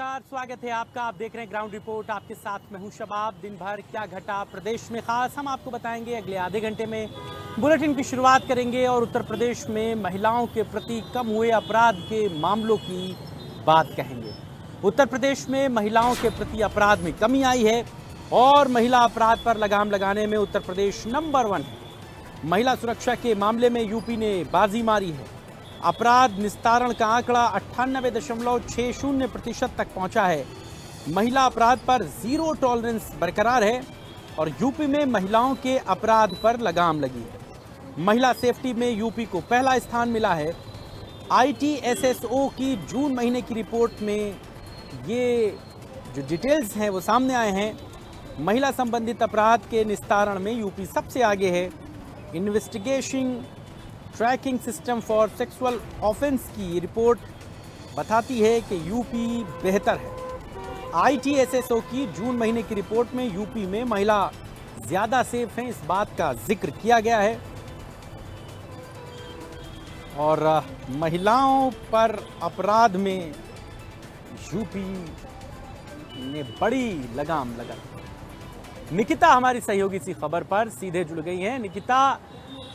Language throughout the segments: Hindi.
नमस्कार, स्वागत है आपका। आप देख रहे हैं ग्राउंड रिपोर्ट। आपके साथ मैं हूं शबाब। दिन भर क्या घटा प्रदेश में खास हम आपको बताएंगे अगले आधे घंटे में। बुलेटिन की शुरुआत करेंगे और उत्तर प्रदेश में महिलाओं के प्रति कम हुए अपराध के मामलों की बात कहेंगे। उत्तर प्रदेश में महिलाओं के प्रति अपराध में कमी आई है और महिला अपराध पर लगाम लगाने में उत्तर प्रदेश नंबर 1 है। महिला सुरक्षा के मामले में यूपी ने बाजी मारी है। अपराध निस्तारण का आंकड़ा 98.60% तक पहुंचा है। महिला अपराध पर जीरो टॉलरेंस बरकरार है और यूपी में महिलाओं के अपराध पर लगाम लगी है। महिला सेफ्टी में यूपी को पहला स्थान मिला है। ITSSO की जून महीने की रिपोर्ट में ये जो डिटेल्स हैं वो सामने आए हैं। महिला संबंधित अपराध के निस्तारण में यूपी सबसे आगे है। Investigation tracking system for sexual offence की रिपोर्ट बताती है कि यूपी बेहतर है। ITSSO की जून महीने की रिपोर्ट में यूपी में महिला ज्यादा सेफ हैं, इस बात का जिक्र किया गया है। और महिलाओं पर अपराध में यूपी ने बड़ी लगाम लगा। निकिता हमारी सहयोगी सी खबर पर सीधे जुड़ गई हैं। निकिता,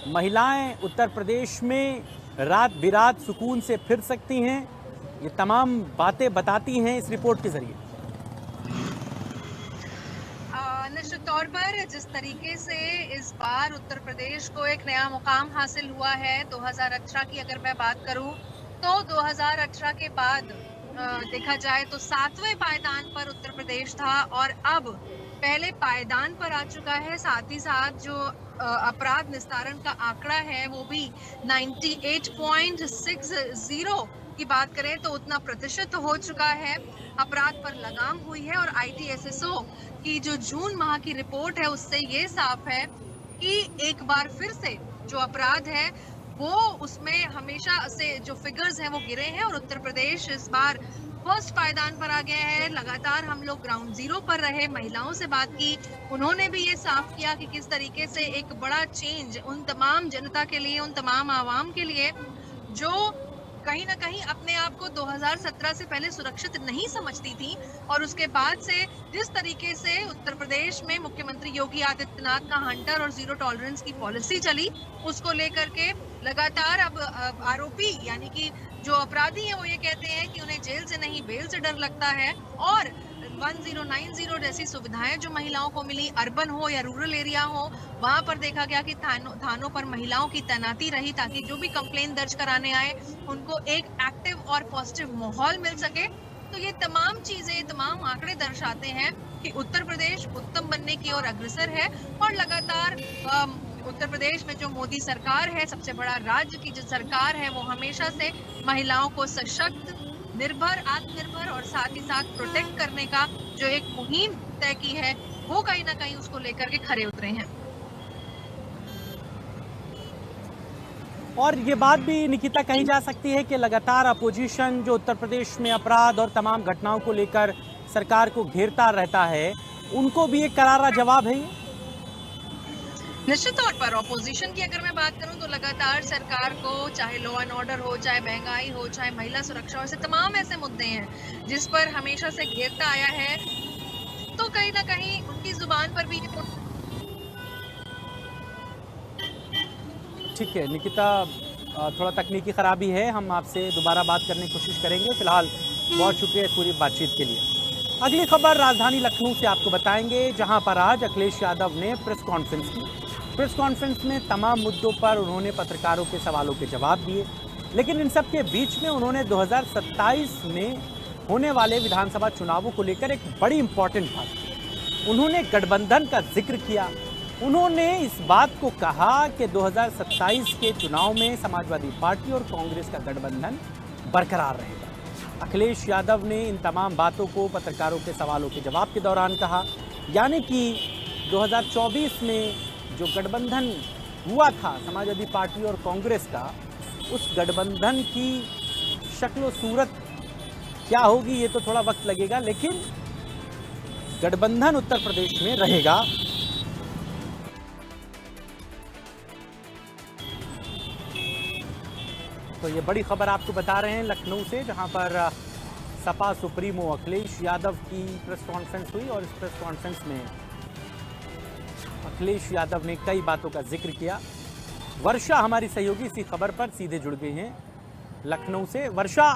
महिलाएं उत्तर प्रदेश में रात बिरात सुकून से फिर सकती हैं, ये तमाम बातें बताती हैं इस रिपोर्ट के जरिए। निश्चित तौर पर जिस तरीके से इस बार उत्तर प्रदेश को एक नया मुकाम हासिल हुआ है 2018 की अगर मैं बात करूं तो 2018 के बाद देखा जाए तो 7वें पायदान पर उत्तर प्रदेश था और अब पहले पायदान पर आ चुका है। साथ ही साथ जो अपराध निस्तारण का आंकड़ा है वो भी 98.60 की बात करें तो उतना प्रतिशत हो चुका है। अपराध पर लगाम हुई है और ITSSO की जो जून माह की रिपोर्ट है उससे ये साफ है कि एक बार फिर से जो अपराध है वो उसमें हमेशा से जो फिगर्स हैं वो गिरे हैं और उत्तर प्रदेश इस बार फर्स्ट पायदान पर आ गया है। लगातार हम लोग ग्राउंड जीरो पर रहे, महिलाओं से बात की, उन्होंने भी ये साफ किया कि किस तरीके से एक बड़ा चेंज उन तमाम जनता के लिए, उन तमाम आवाम के लिए जो कहीं ना कहीं अपने आप को 2017 से पहले सुरक्षित नहीं समझती थी और उसके बाद से जिस तरीके से उत्तर प्रदेश में मुख्यमंत्री योगी आदित्यनाथ का हंटर और जीरो टॉलरेंस की पॉलिसी चली, उसको लेकर के लगातार अब आरोपी यानी कि जो अपराधी हैं वो ये कहते हैं कि उन्हें जेल से नहीं बेल से डर लगता है। और 1090 जैसी सुविधाएं जो महिलाओं को मिली, अर्बन हो या रूरल एरिया हो, वहां पर देखा गया कि थानों पर महिलाओं की तैनाती रही ताकि जो भी कंप्लेन दर्ज कराने आए उनको एक एक्टिव और पॉजिटिव माहौल मिल सके। तो ये तमाम चीजें, तमाम आंकड़े दर्शाते हैं कि उत्तर प्रदेश उत्तम बनने की ओर अग्रसर है और लगातार उत्तर प्रदेश में जो मोदी सरकार है, सबसे बड़ा राज्य की जो सरकार है, वो हमेशा से महिलाओं को सशक्त, निर्भर, आत्मनिर्भर और साथ ही साथ प्रोटेक्ट करने का जो एक मुहिम तय की है वो कहीं ना कहीं उसको लेकर के खरे उतरे हैं। और ये बात भी निकिता कही जा सकती है कि लगातार अपोजिशन जो उत्तर प्रदेश में अपराध और तमाम घटनाओं को लेकर सरकार को घेरता रहता है, उनको भी एक करारा जवाब है। निश्चित तौर पर ऑपोजिशन की अगर मैं बात करूं तो लगातार सरकार को, चाहे लॉ एंड ऑर्डर हो, चाहे महंगाई हो, चाहे महिला सुरक्षा हो, ऐसे तमाम ऐसे मुद्दे हैं जिस पर हमेशा से घेरता आया है। तो कहीं ना कहीं उनकी जुबान पर भी ठीक है निकिता, थोड़ा तकनीकी खराबी है, हम आपसे दोबारा बात करने की कोशिश करेंगे। फिलहाल बहुत शुक्रिया इस पूरी बातचीत के लिए। अगली खबर राजधानी लखनऊ से आपको बताएंगे, जहां पर आज अखिलेश यादव ने प्रेस कॉन्फ्रेंस की। प्रेस कॉन्फ्रेंस में तमाम मुद्दों पर उन्होंने पत्रकारों के सवालों के जवाब दिए, लेकिन इन सब के बीच में उन्होंने 2027 में होने वाले विधानसभा चुनावों को लेकर एक बड़ी इंपॉर्टेंट बात की। उन्होंने गठबंधन का जिक्र किया। उन्होंने इस बात को कहा कि 2027 के चुनाव में समाजवादी पार्टी और कांग्रेस का गठबंधन बरकरार रहेगा। अखिलेश यादव ने इन तमाम बातों को पत्रकारों के सवालों के जवाब के दौरान कहा, यानी कि 2024 में जो गठबंधन हुआ था समाजवादी पार्टी और कांग्रेस का, उस गठबंधन की शक्ल सूरत क्या होगी ये तो थोड़ा वक्त लगेगा, लेकिन गठबंधन उत्तर प्रदेश में रहेगा। तो ये बड़ी खबर आपको बता रहे हैं लखनऊ से, जहां पर सपा सुप्रीमो अखिलेश यादव की प्रेस कॉन्फ्रेंस हुई और इस प्रेस कॉन्फ्रेंस में अखिलेश यादव ने कई बातों का जिक्र किया। वर्षा हमारी सहयोगी इसी खबर पर सीधे जुड़ गई हैं लखनऊ से। वर्षा,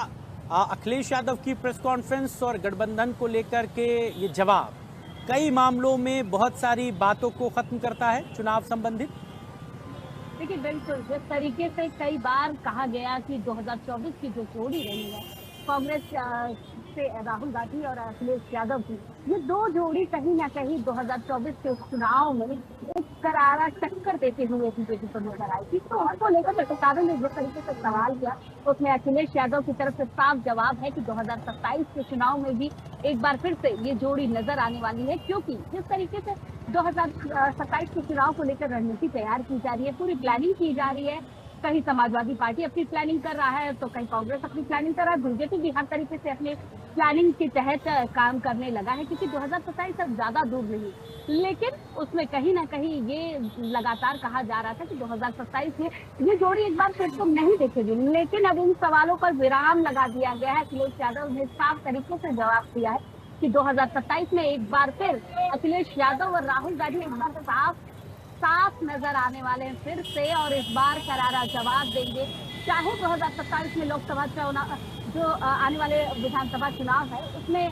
अखिलेश यादव की प्रेस कॉन्फ्रेंस और गठबंधन को लेकर के ये जवाब कई मामलों में बहुत सारी बातों को खत्म करता है चुनाव संबंधित। देखिए, बिल्कुल जिस तरीके से कई बार कहा गया कि 2024 की जो जोड़ी रही है कांग्रेस से राहुल गांधी और अखिलेश यादव की, ये दो जोड़ी कहीं ना कहीं 2024 के चुनाव में एक करारा टक्कर देते हुए बीजेपी को नजर आई थी। तो उनको लेकर पत्रकारों ने जिस तरीके से सवाल किया उसमें अखिलेश यादव की तरफ से साफ जवाब है कि 2027 के चुनाव में भी एक बार फिर से ये जोड़ी नजर आने वाली है, क्योंकि जिस तरीके से 2027 के चुनाव को लेकर रणनीति तैयार की जा रही है, पूरी प्लानिंग की जा रही है। कहीं समाजवादी पार्टी अपनी प्लानिंग कर रहा है तो कहीं कांग्रेस अपनी प्लानिंग कर रहा है, बीजेपी भी हर तरीके से अपने प्लानिंग के तहत काम करने लगा है, क्योंकि 2027 अब ज्यादा दूर नहीं। लेकिन उसमें कहीं ना कहीं ये लगातार कहा जा रहा था कि 2027 में ये जोड़ी एक बार फिर तो नहीं देखेगी, लेकिन अब इन सवालों पर विराम लगा दिया गया है। अखिलेश यादव ने साफ तरीके से जवाब दिया है कि 2027 में एक बार फिर अखिलेश यादव और राहुल गांधी एक बार साफ नजर आने वाले हैं फिर से, और इस बार करारा जवाब देंगे। चाहे 2027 में लोकसभा चुनाव जो आने वाले विधानसभा चुनाव है उसमें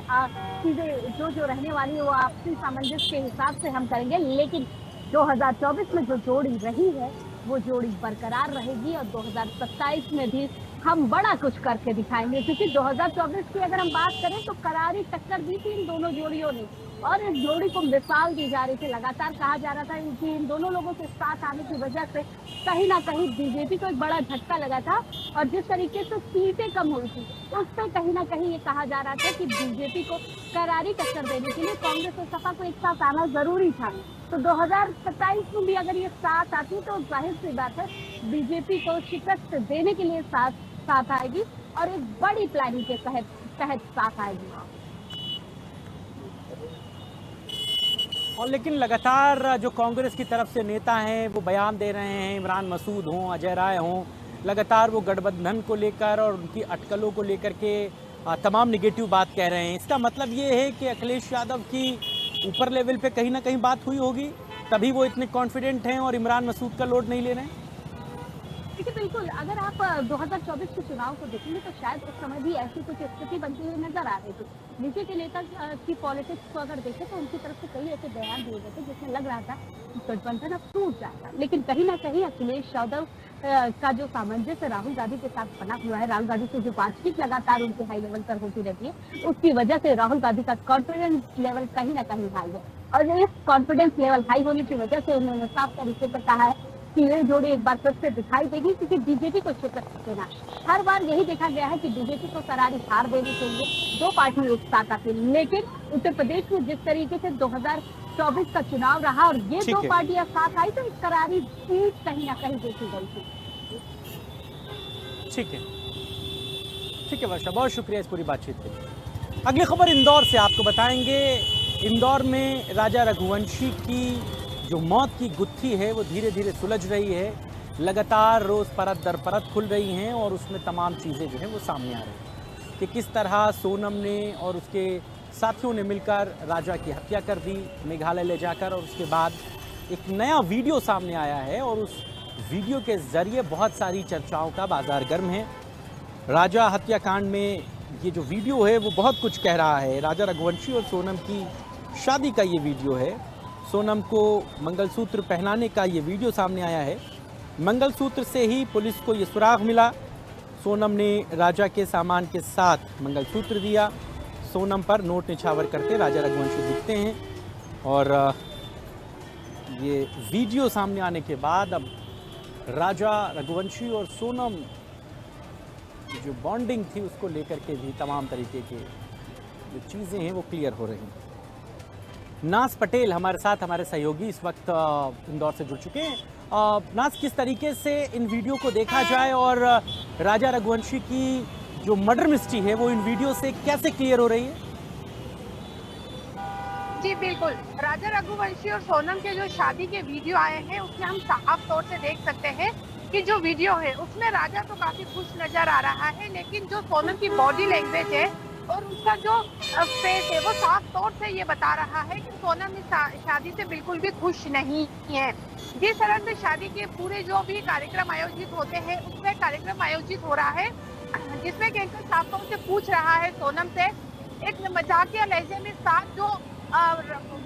चीजें जो रहने वाली है वो आपसी सामंजस्य के हिसाब से हम करेंगे, लेकिन 2024 में जो जोड़ी रही है वो जोड़ी बरकरार रहेगी और 2027 में भी हम बड़ा कुछ करके दिखाएंगे, क्योंकि 2024 की अगर हम बात करें तो करारी टक्कर दी थी इन दोनों जोड़ियों ने और इस जोड़ी को मिसाल दी जा रही थी। लगातार कहा जा रहा था कि इन दोनों लोगों के साथ आने की वजह से कहीं ना कहीं बीजेपी को एक बड़ा झटका लगा था और जिस तरीके से सीटें कम हुई थी उस पर कहीं ना कहीं ये कहा जा रहा था कि बीजेपी को करारी टक्कर देने के लिए कांग्रेस और सपा को एक साथ आना जरूरी था। तो 2027 में भी अगर ये साथ आती तो जाहिर सी बात है बीजेपी को शिकस्त देने के लिए साथ आएगी और एक बड़ी प्लानिंग के तहत साथ आएगी। और लेकिन लगातार जो कांग्रेस की तरफ से नेता हैं वो बयान दे रहे हैं, इमरान मसूद हों, अजय राय हों, लगातार वो गठबंधन को लेकर और उनकी अटकलों को लेकर के तमाम निगेटिव बात कह रहे हैं। इसका मतलब ये है कि अखिलेश यादव की ऊपर लेवल पे कहीं ना कहीं बात हुई होगी, तभी वो इतने कॉन्फिडेंट हैं और इमरान मसूद का लोड नहीं ले रहे हैं। देखिए, बिल्कुल अगर आप 2024 के चुनाव को देखेंगे तो शायद उस समय भी ऐसी कुछ स्थिति बनती हुई नजर आ रही थी। नीचे के नेता की पॉलिटिक्स को अगर देखें तो उनकी तरफ से कई ऐसे बयान दिए गए थे जिसमें लग रहा था कि गठबंधन अब टूट जाएगा, लेकिन कहीं ना कहीं अखिलेश यादव का जो सामंजस्य राहुल गांधी के साथ बना हुआ है, राहुल गांधी से जो बातचीत लगातार उनके हाई लेवल पर होती रहती है, उसकी वजह से राहुल गांधी का कॉन्फिडेंस लेवल कहीं ना कहीं हाई है और इस कॉन्फिडेंस लेवल हाई होने की वजह से उन्होंने साफ तरीके से कहा है कि ये जोड़ी एक बार फिर से दिखाई देगी, क्योंकि बीजेपी को शिकस्त देना हर बार यही देखा गया है कि बीजेपी को करारी हार देनी चाहिए, दो पार्टी एक साथ आती, लेकिन उत्तर प्रदेश में जिस तरीके से 2024 का चुनाव रहा और ये दो पार्टियां साथ आई तो एक करारी जीत कहीं ना कहीं देखी गई थी। ठीक है वर्षा, बहुत शुक्रिया इस पूरी बातचीत के लिए। अगली खबर इंदौर से आपको बताएंगे। इंदौर में राजा रघुवंशी की जो मौत की गुत्थी है वो धीरे धीरे सुलझ रही है, लगातार रोज परत दर परत खुल रही हैं और उसमें तमाम चीज़ें जो हैं वो सामने आ रही हैं कि किस तरह सोनम ने और उसके साथियों ने मिलकर राजा की हत्या कर दी मेघालय ले जाकर, और उसके बाद एक नया वीडियो सामने आया है और उस वीडियो के ज़रिए बहुत सारी चर्चाओं का बाजार गर्म है। राजा हत्याकांड में ये जो वीडियो है वो बहुत कुछ कह रहा है। राजा रघुवंशी और सोनम की शादी का ये वीडियो है, सोनम को मंगलसूत्र पहनाने का ये वीडियो सामने आया है। मंगलसूत्र से ही पुलिस को ये सुराग मिला, सोनम ने राजा के सामान के साथ मंगलसूत्र दिया, सोनम पर नोट निछावर करते राजा रघुवंशी दिखते हैं और ये वीडियो सामने आने के बाद अब राजा रघुवंशी और सोनम की जो बॉन्डिंग थी उसको लेकर के भी तमाम तरीके के जो चीज़ें हैं वो क्लियर हो रही हैं। नाज पटेल हमारे साथ, हमारे सहयोगी इस वक्त इंदौर से जुड़ चुके हैं। नाज, किस तरीके से इन वीडियो को देखा जाए और राजा रघुवंशी की जो मर्डर मिस्ट्री है वो इन वीडियो से कैसे क्लियर हो रही है? जी बिल्कुल, राजा रघुवंशी और सोनम के जो शादी के वीडियो आए हैं उसमें हम साफ तौर से देख सकते हैं कि जो वीडियो है उसमें राजा तो काफी खुश नजर आ रहा है, लेकिन जो सोनम की बॉडी लैंग्वेज है और उसका जो फेस है वो साफ तौर से ये बता रहा है कि सोनम इस शादी से बिल्कुल भी खुश नहीं है। जिस तरह से शादी के पूरे जो भी कार्यक्रम आयोजित होते हैं उसमें कार्यक्रम आयोजित हो रहा है जिसमें कि एंकर साफ तौर से पूछ रहा है सोनम से, एक मजाकिया लहजे में 7 जो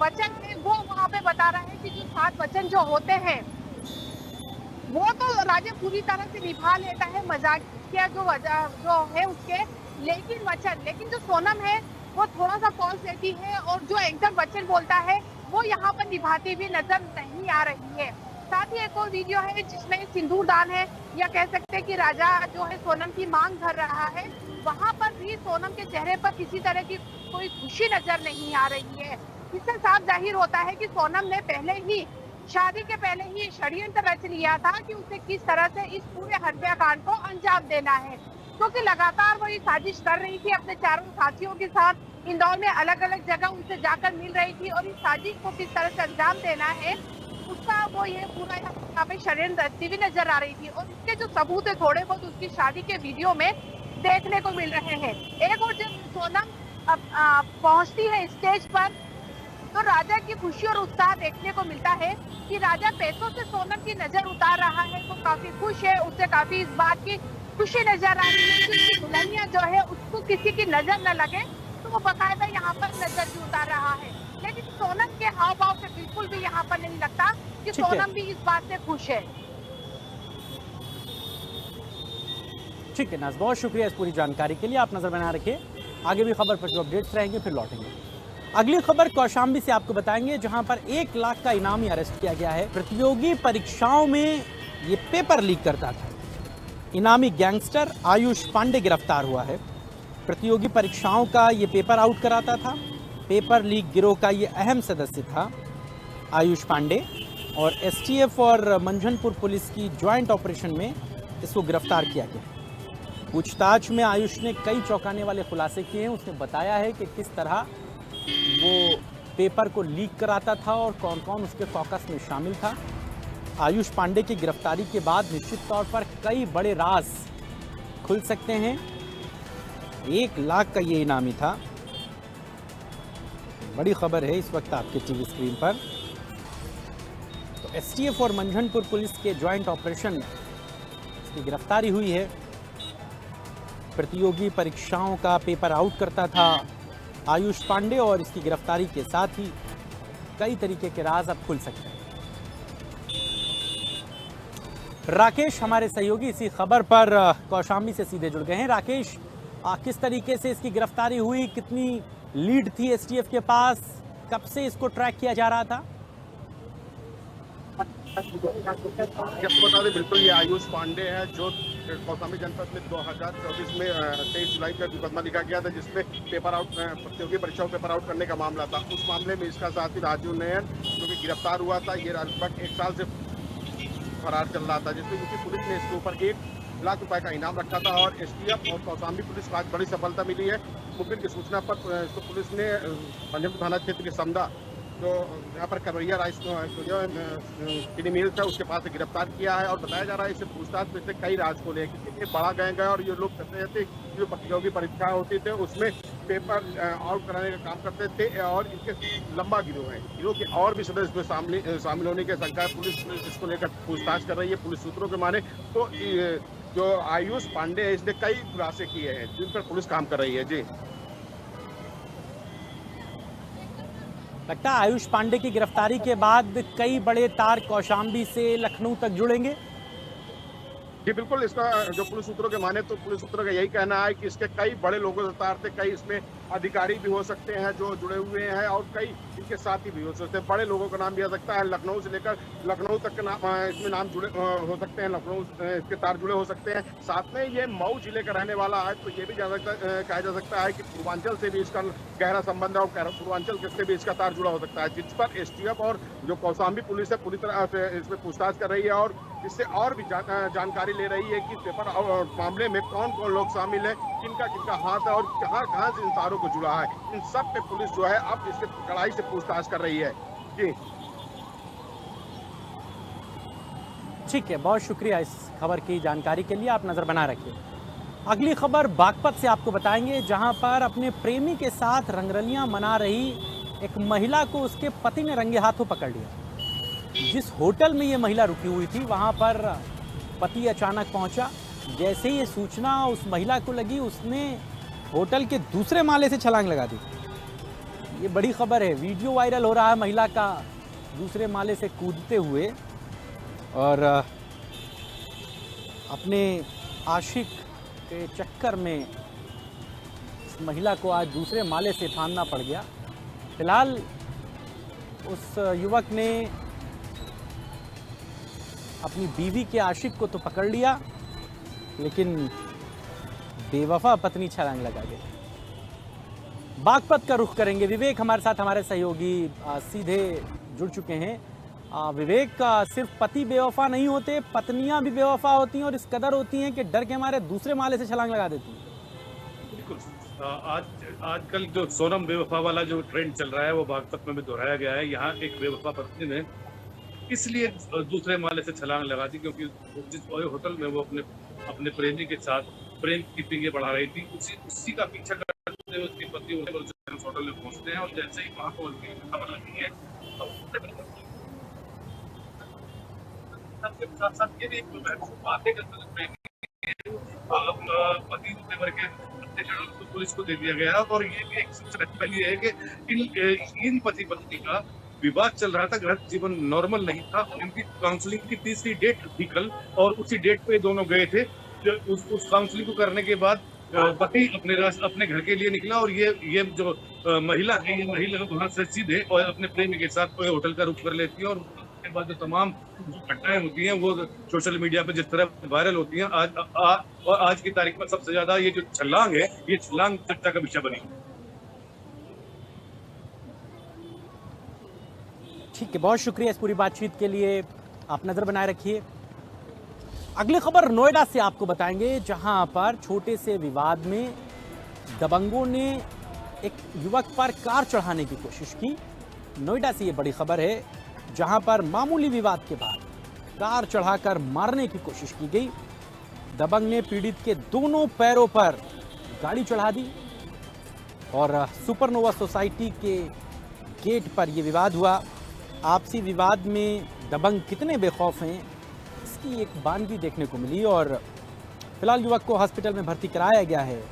वचन है वो वहाँ पे बता रहा है कि जो 7 वचन जो होते हैं वो तो राजा पूरी तरह से निभा लेता है मजाकिया जो है उसके, लेकिन जो सोनम है वो थोड़ा सा पॉज देती है और जो एंकर वचन बोलता है वो यहाँ पर निभाती हुई नजर नहीं आ रही है। साथ ही एक और वीडियो है जिसमें सिंदूर दान है या कह सकते हैं कि राजा जो है सोनम की मांग भर रहा है, वहां पर भी सोनम के चेहरे पर किसी तरह की कोई खुशी नजर नहीं आ रही है। इससे साफ जाहिर होता है कि सोनम ने पहले ही शादी के पहले ही षड्यंत्र रच लिया था कि उसे किस तरह से इस पूरे हत्याकांड को अंजाम देना है, क्योंकि लगातार वो ये साजिश कर रही थी अपने चारों साथियों के साथ इंदौर में अलग अलग जगह उनसे जाकर मिल रही थी और इस साजिश को किस तरह से अंजाम देना है उसका वो ये पूरा यहाँ पे षड्यंत्र रचती हुई नजर आ रही थी। और इसके जो सबूत है थोड़े बहुत उसकी शादी के वीडियो में देखने को मिल रहे हैं। एक और जब सोनम पहुंचती है स्टेज पर तो राजा की खुशी और उत्साह देखने को मिलता है कि राजा पैसों से सोनम की नजर उतार रहा है, वो काफी खुश है, उसे काफी इस बात की खुशी नजर आ रही है कि उसकी दुल्हनिया जो है उसको किसी की नजर न लगे, तो वो बकायदा यहाँ पर नजर भी उतार रहा है। लेकिन सोनम के हाव भाव से बिल्कुल भी यहाँ पर नहीं लगता कि सोनम भी इस बात से खुश है। ठीक है नाज, बहुत शुक्रिया इस पूरी जानकारी के लिए। आप नजर बना रखिए, आगे भी खबर पर जो अपडेट्स रहेंगे फिर लौटेंगे। अगली खबर कौशाम्बी से आपको बताएंगे, जहां पर 1 लाख का इनामी अरेस्ट किया गया है। प्रतियोगी परीक्षाओं में ये पेपर लीक करता था। इनामी गैंगस्टर आयुष पांडे गिरफ्तार हुआ है। प्रतियोगी परीक्षाओं का ये पेपर आउट कराता था। पेपर लीक गिरोह का ये अहम सदस्य था आयुष पांडे, और एसटीएफ और मंझनपुर पुलिस की ज्वाइंट ऑपरेशन में इसको गिरफ्तार किया गया। पूछताछ में आयुष ने कई चौंकाने वाले खुलासे किए हैं। उसने बताया है कि किस तरह वो पेपर को लीक कराता था और कौन कौन उसके कॉकस में शामिल था। आयुष पांडे की गिरफ्तारी के बाद निश्चित तौर पर कई बड़े राज खुल सकते हैं। 1 लाख का ये इनामी था। बड़ी खबर है इस वक्त आपके टीवी स्क्रीन पर। तो एसटीएफ और मंझनपुर पुलिस के ज्वाइंट ऑपरेशन में इसकी गिरफ्तारी हुई है। प्रतियोगी परीक्षाओं का पेपर आउट करता था आयुष पांडे, और इसकी गिरफ्तारी के साथ ही कई तरीके के राज अब खुल सकते हैं। राकेश हमारे सहयोगी इसी खबर पर कौशाम्बी से सीधे जुड़ गए हैं। राकेश, किस तरीके से इसकी गिरफ्तारी हुई, कितनी लीड थी एसटीएफ के पास, कब से इसको ट्रैक किया जा रहा था? बता दें, बिल्कुल ये आयुष पांडे है जो कौशाम्बी जनपद में 2024 में 23 जुलाई का मुकदमा लिखा गया था, जिसमें पेपर आउट प्रतियोगी परीक्षाओं पेपर आउट करने का मामला था। उस मामले में इसका साथी राजू नयन जो कि गिरफ्तार हुआ था, ये लगभग 1 साल से फरार चल रहा था, जिसमें क्योंकि पुलिस ने इसके ऊपर 1 लाख रुपए का इनाम रखा था। और एसटीएफ और कौशाम्बी पुलिस को आज बड़ी सफलता मिली है। मुखबिर की सूचना पर इसको पुलिस ने मंझनपुर थाना क्षेत्र के समदा जो यहाँ पर करवैया राइस चीनी मिल था उसके पास से गिरफ्तार किया है। और बताया जा रहा है इससे पूछताछ में से कई राज को ले, क्योंकि ये बड़ा गैंग है और ये लोग कहते थे जो प्रतियोगी परीक्षा होती थे उसमें पेपर आउट कराने का काम करते थे। और इनके लंबा गिरोह है, गिरोह के और भी सदस्य इसमें शामिल होने के शंका है। पुलिस इसको लेकर पूछताछ कर रही है। पुलिस सूत्रों के माने तो जो आयुष पांडे है इसने कई खुलासे किए हैं जिन पर पुलिस काम कर रही है। जी, लगता है आयुष पांडे की गिरफ्तारी के बाद कई बड़े तार कौशाम्बी से लखनऊ तक जुड़ेंगे। जी बिल्कुल, इसका जो पुलिस सूत्रों के माने तो पुलिस सूत्रों का यही कहना है कि इसके कई बड़े लोगों से तार थे, कई इसमें अधिकारी भी हो सकते हैं जो जुड़े हुए हैं और कई इनके साथी भी हो सकते हैं। बड़े लोगों का नाम लिया सकता है, लखनऊ से लेकर लखनऊ तक के नाम इसमें नाम जुड़े हो सकते हैं, लखनऊ इसके तार जुड़े हो सकते हैं। साथ में ये मऊ जिले का रहने वाला है, तो ये भी कहा जा सकता है कि पूर्वांचल से भी इसका गहरा संबंध है और पूर्वांचल से भी इसका तार जुड़ा हो सकता है, जिस पर एसटीएफ और जो कौशाम्बी पुलिस है पूरी तरह से इसमें पूछताछ कर रही है और इससे और भी जानकारी ले रही है कि पेपर मामले में कौन कौन लोग शामिल है, किनका किनका हाथ है और कहां कहां से इन तारों को जुड़ा है। इन सब पे पुलिस जो है अब इसके कड़ाई से पूछताछ कर रही है। जी ठीक है, बहुत शुक्रिया इस खबर की जानकारी के लिए। आप नजर बना रखिए। अगली खबर बागपत से आपको बताएंगे, जहां पर अपने प्रेमी के साथ रंगरलियां मना रही एक महिला को उसके पति ने रंगे हाथों पकड़ लिया। जिस होटल में ये महिला रुकी हुई थी वहां पर पति अचानक पहुंचा। जैसे ही ये सूचना उस महिला को लगी, उसने होटल के दूसरे माले से छलांग लगा दी। ये बड़ी खबर है, वीडियो वायरल हो रहा है महिला का दूसरे माले से कूदते हुए, और अपने आशिक के चक्कर में इस महिला को आज दूसरे माले से फांदना पड़ गया। फिलहाल उस युवक ने अपनी बीवी के आशिक को तो पकड़ लिया, लेकिन बेवफा पत्नी छलांग लगा गई। बागपत का रुख करेंगे, विवेक हमारे साथ, हमारे सहयोगी सीधे जुड़ चुके हैं। विवेक, सिर्फ पति बेवफा नहीं होते, पत्नियां भी बेवफा होती हैं और इस कदर होती हैं कि डर के मारे दूसरे माले से छलांग लगा देती हैं। बिल्कुल, आजकल जो सोनम बेवफा वाला जो ट्रेंड चल रहा है वो बागपत में भी दोहराया गया है। यहाँ एक बेवफा पत्नी ने इसलिए दूसरे माले से छलांग लगा दी क्योंकि जिस होटल में वो अपने प्रेमी के साथ प्रेम की पींगे बढ़ा रही थी, उसी का पीछा करते हुए उसके पति उस होटल में पहुंचते हैं, और जैसे ही वहां को उनकी खबर लगती है साथ साथ ये भी एक बात है पति के पुलिस को दे दिया गया। और ये भी एक सबसे पहली है कि इन पति पत्नी का विवाद चल रहा था, घर जीवन नॉर्मल नहीं था। इनकी काउंसलिंग की तीसरी डेट थी कल, और उसी डेट पे दोनों गए थे। उस काउंसलिंग को करने के बाद पति अपने घर के लिए निकला, और ये जो महिला है, ये महिला वहां से सीधे और अपने प्रेमी के साथ कोई होटल का रुख कर लेती है। और उसके बाद जो तमाम घटनाएं होती हैं वो सोशल मीडिया पे जिस तरह वायरल होती हैं, आज की तारीख में सबसे ज्यादा ये जो छलांग है, ये छलांग चर्चा का विषय बनी। ठीक है, बहुत शुक्रिया इस पूरी बातचीत के लिए, आप नजर बनाए रखिए। अगली खबर नोएडा से आपको बताएंगे, जहां पर छोटे से विवाद में दबंगों ने एक युवक पर कार चढ़ाने की कोशिश की। नोएडा से ये बड़ी खबर है, जहां पर मामूली विवाद के बाद कार चढ़ाकर मारने की कोशिश की गई। दबंग ने पीड़ित के दोनों पैरों पर गाड़ी चढ़ा दी और सुपरनोवा सोसाइटी के गेट पर यह विवाद हुआ। आपसी विवाद में दबंग कितने बेखौफ हैं, इसकी एक बानगी देखने को मिली, और फिलहाल युवक को हॉस्पिटल में भर्ती कराया गया है।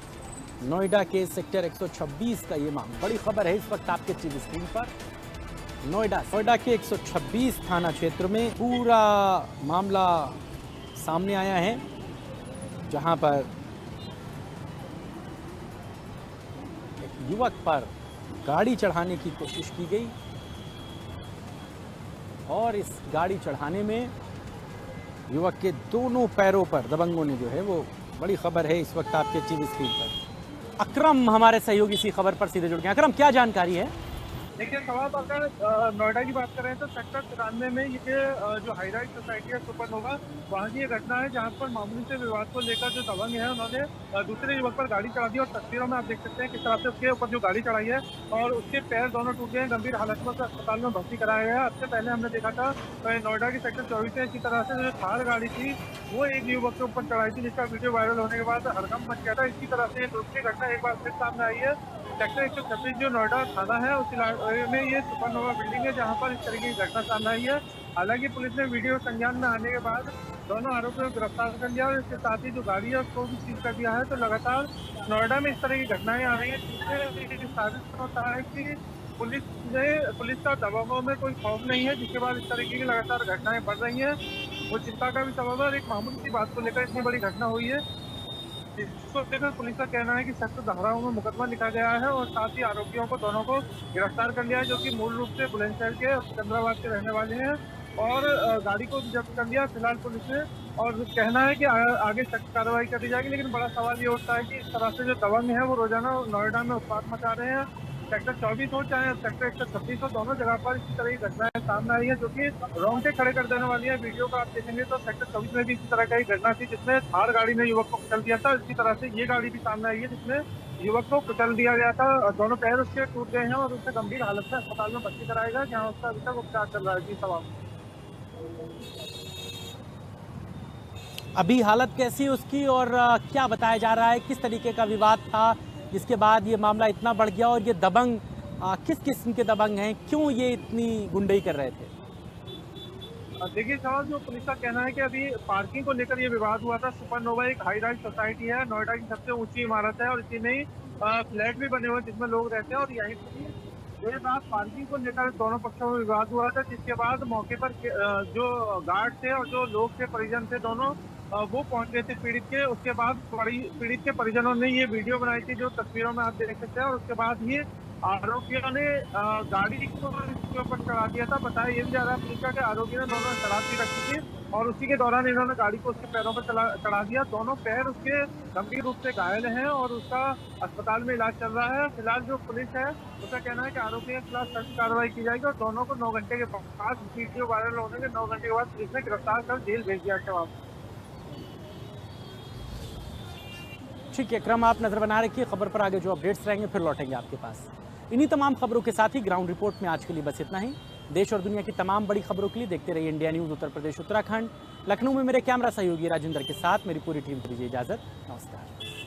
नोएडा के सेक्टर 126 का ये मामला, बड़ी खबर है इस वक्त आपके टीवी स्क्रीन पर। नोएडा के 126 थाना क्षेत्र में पूरा मामला सामने आया है, जहां पर एक युवक पर गाड़ी चढ़ाने की कोशिश की गई, और इस गाड़ी चढ़ाने में युवक के दोनों पैरों पर दबंगों ने जो है वो, बड़ी खबर है इस वक्त आपके टीवी स्क्रीन पर। अकरम हमारे सहयोगी इसी खबर पर सीधे जुड़ गए। अकरम, क्या जानकारी है? देखिए, सवाल अगर नोएडा की बात करें तो सेक्टर 93 में ये जो हाई राइज सोसाइटी है सुपरनोवा, वहाँ की ये घटना है जहाँ पर मामूली से विवाद को लेकर जो दबंग है उन्होंने दूसरे युवक पर गाड़ी चढ़ा दी, और तस्वीरों में आप देख सकते हैं किस तरह से उसके ऊपर जो गाड़ी चढ़ाई है और उसके पैर दोनों टूट गए, गंभीर हालत में उसे अस्पताल में भर्ती कराया गया है। इससे पहले हमने देखा था नोएडा की सेक्टर 24 में इसी तरह से जो थार गाड़ी थी वो एक युवक के ऊपर चढ़ाई थी, जिसका वीडियो वायरल होने के बाद हड़कंप मच गया था। इसी तरह से दूसरी घटना एक बार फिर सामने आई है। सेक्टर 126 जो नोएडा थाना है उस इलाके में ये सुपरनोवा बिल्डिंग है, जहां पर इस तरीके की घटना सामने आई है। हालांकि पुलिस ने वीडियो संज्ञान में आने के बाद दोनों आरोपियों को गिरफ्तार कर लिया, और इसके साथ ही जो गाड़ी है उसको भी सीज कर दिया है। तो लगातार नोएडा में इस तरह की घटनाएं आ रही है, जिससे साबित होता है कि पुलिस का दबाव में कोई खौफ नहीं है, जिसके बाद इस तरीके की लगातार घटनाएं बढ़ रही हैं। वो चिंता का भी सबब है, और एक मामूली सी बात को लेकर इतनी बड़ी घटना हुई है, जिसको लेकर पुलिस का कहना है कि सख्त धाराओं में मुकदमा लिखा गया है, और साथ ही आरोपियों को दोनों को गिरफ्तार कर लिया है, जो कि मूल रूप से बुलंदशहर के सिकंदराबाद के रहने वाले हैं, और गाड़ी को जब्त कर लिया फिलहाल पुलिस ने। और कहना है कि आगे सख्त कार्रवाई करी जाएगी। लेकिन बड़ा सवाल ये उठता है कि इस तरह से जो दबंग है वो रोजाना नोएडा में उत्पात मचा रहे हैं। सेक्टर 24 हो चाहे सेक्टर 126 हो, दोनों जगह पर इसी तरह की घटनाएं सामने आई है, जो कि रोंगटे खड़े कर देने वाली है। वीडियो को आप देखेंगे तो सेक्टर 24 में भी इसी तरह की घटना थी, जिसमें थार गाड़ी ने युवक को कुचल दिया था। इसी तरह से ये गाड़ी भी सामने आई है, जिसमें युवक को कुचल दिया गया था। दोनों पैर उसके टूट गए हैं, और उसे गंभीर हालत में अस्पताल में भर्ती कराया गया, जहाँ उसका अभी तक उपचार चल रहा है। जी सवाल। अभी हालत कैसी है उसकी और क्या बताया जा रहा है, किस तरीके का विवाद था जिसके बाद ये मामला इतना बढ़ गया और ये दबंग किस किस्म के दबंग हैं, क्यों ये इतनी गुंडई कर रहे थे? देखिए सवाल, जो पुलिस का कहना है कि अभी पार्किंग को लेकर ये विवाद हुआ था। सुपरनोवा एक हाई राइज सोसाइटी है, नोएडा की सबसे ऊंची इमारत है और इसी में ही फ्लैट भी बने हुए हैं जिसमें लोग रहते हैं। और यहीं पर देर रात पार्किंग को लेकर दोनों पक्षों में विवाद हुआ था, जिसके बाद मौके पर जो गार्ड थे और जो लोग थे, परिजन थे दोनों, वो पहुंच गए थे पीड़ित के। उसके बाद पीड़ित के परिजनों ने ये वीडियो बनाई थी जो तस्वीरों में आप देख सकते हैं। और उसके बाद ही आरोपियों ने गाड़ी को इसके ऊपर चढ़ा दिया था। बताया ये भी जा रहा है पुलिस का कि आरोपियों ने दोनों शराब पी रखी थी और उसी के दौरान इन्होंने गाड़ी को उसके पैरों पर चढ़ा दिया। दोनों पैर उसके गंभीर रूप से घायल हैं और उसका अस्पताल में इलाज चल रहा है। फिलहाल जो पुलिस है उसका कहना है कि आरोपियों के खिलाफ सख्त कार्रवाई की जाएगी और दोनों को 9 घंटे के बाद, वीडियो वायरल होने के 9 घंटे के बाद पुलिस ने गिरफ्तार कर जेल भेज दिया था। ठीक है क्रम, आप नजर बना रखिए, खबर पर आगे जो अपडेट्स रहेंगे फिर लौटेंगे आपके पास। इन्हीं तमाम खबरों के साथ ही ग्राउंड रिपोर्ट में आज के लिए बस इतना ही। देश और दुनिया की तमाम बड़ी खबरों के लिए देखते रहिए इंडिया न्यूज़ उत्तर प्रदेश उत्तराखंड। लखनऊ में मेरे कैमरा सहयोगी राजेंद्र के साथ मेरी पूरी टीम को दीजिए इजाजत। नमस्कार।